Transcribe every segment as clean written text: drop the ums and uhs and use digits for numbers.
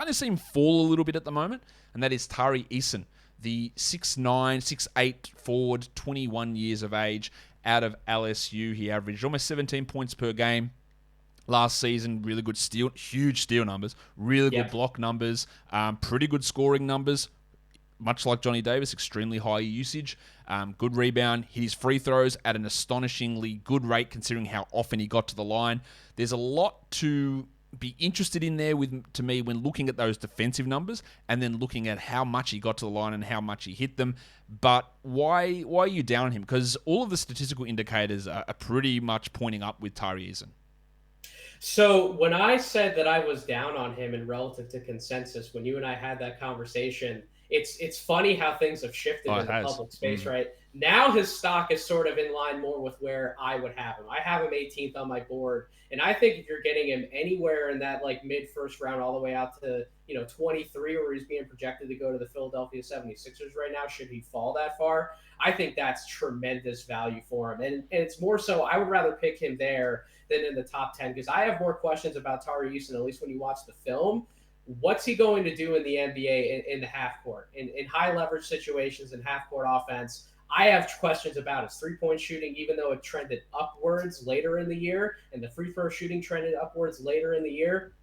kind of seen fall a little bit at the moment, and that is Tari Eason, the 6'9", 6'8" forward, 21 years of age, out of LSU. He averaged almost 17 points per game last season. Really good steal, huge steal numbers, really good block numbers, pretty good scoring numbers. Much like Johnny Davis, extremely high usage, good rebound, hit his free throws at an astonishingly good rate considering how often he got to the line. There's a lot to be interested in there to me when looking at those defensive numbers and then looking at how much he got to the line and how much he hit them. But why are you down on him? Because all of the statistical indicators are pretty much pointing up with Tari Eason. So when I said that I was down on him in relative to consensus, when you and I had that conversation, it's funny how things have shifted in the public space, right? Now his stock is sort of in line more with where I would have him. I have him 18th on my board, and I think if you're getting him anywhere in that like mid first round all the way out to 23, where he's being projected to go to the Philadelphia 76ers right now, should he fall that far, I think that's tremendous value for him. And it's more so I would rather pick him there than in the top 10 because I have more questions about Tari Eason, at least when you watch the film. What's he going to do in the NBA in the half court, in high leverage situations and half court offense? I have questions about his three-point shooting, even though it trended upwards later in the year, and the free throw shooting trended upwards later in the year.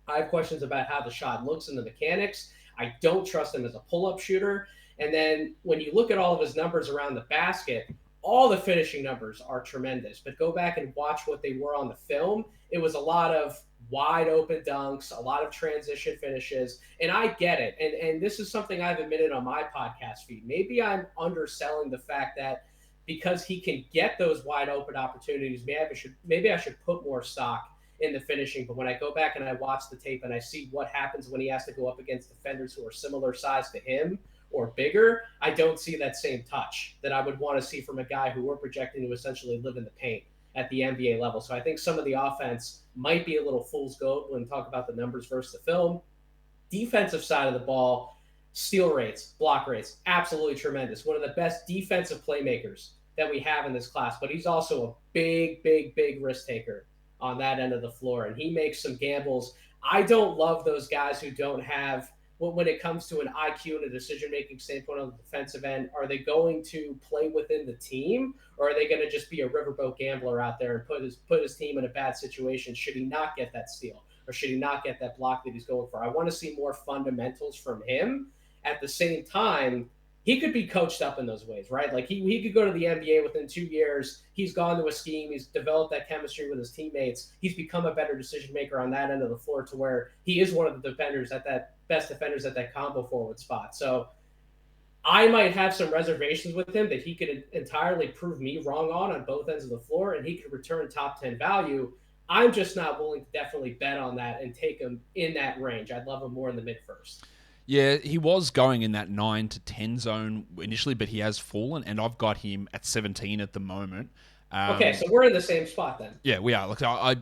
I have questions about how the shot looks and the mechanics. I don't trust him as a pull-up shooter. And then when you look at all of his numbers around the basket, all the finishing numbers are tremendous. But go back and watch what they were on the film. It was a lot of wide open dunks, a lot of transition finishes, and I get it. And this is something I've admitted on my podcast feed. Maybe I'm underselling the fact that because he can get those wide open opportunities, maybe I should put more stock in the finishing. But when I go back and I watch the tape and I see what happens when he has to go up against defenders who are similar size to him or bigger, I don't see that same touch that I would want to see from a guy who we're projecting to essentially live in the paint at the NBA level. So I think some of the offense might be a little fool's gold when we talk about the numbers versus the film. Defensive side of the ball, steal rates, block rates, absolutely tremendous. One of the best defensive playmakers that we have in this class, but he's also a big risk taker on that end of the floor. And he makes some gambles. I don't love those guys who don't have, when it comes to an IQ and a decision-making standpoint on the defensive end, are they going to play within the team, or are they going to just be a riverboat gambler out there and put his team in a bad situation should he not get that steal or should he not get that block that he's going for? I want to see more fundamentals from him. At the same time, he could be coached up in those ways, right? Like he could go to the NBA within 2 years. He's gone to a scheme. He's developed that chemistry with his teammates. He's become a better decision maker on that end of the floor to where he is one of the defenders at that best defenders at that combo forward spot. So I might have some reservations with him that he could entirely prove me wrong on both ends of the floor, and he could return top 10 value. I'm just not willing to definitely bet on that and take him in that range. I'd love him more in the mid-first. Yeah, he was going in that 9 to 10 zone initially, but he has fallen, and I've got him at 17 at the moment. Okay, so we're in the same spot then. Yeah, we are. Look, I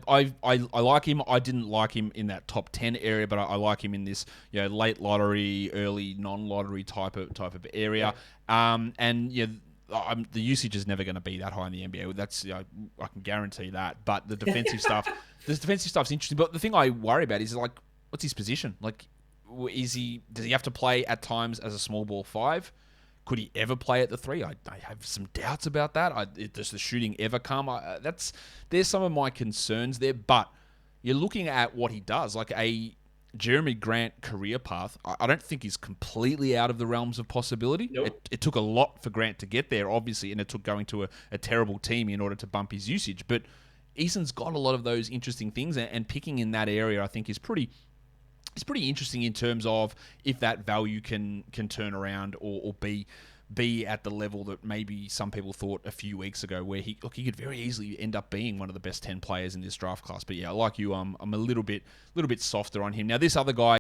like him. I didn't like him in that top 10 area, but I like him in this late lottery, early non-lottery type of area. Yeah. The usage is never going to be that high in the NBA. That's I can guarantee that. But the defensive stuff's interesting. But the thing I worry about is like, what's his position? Like, does he have to play at times as a small ball 5? Could he ever play at the 3? I have some doubts about that. Does the shooting ever come? There's some of my concerns there. But you're looking at what he does, like a Jeremy Grant career path. I don't think he's completely out of the realms of possibility. Nope. It took a lot for Grant to get there, obviously, and it took going to a terrible team in order to bump his usage. But Eason's got a lot of those interesting things, and picking in that area, I think, is pretty interesting in terms of if that value can turn around or be at the level that maybe some people thought a few weeks ago, where he could very easily end up being one of the best 10 players in this draft class. But yeah, like you, I'm a little bit softer on him. Now, this other guy,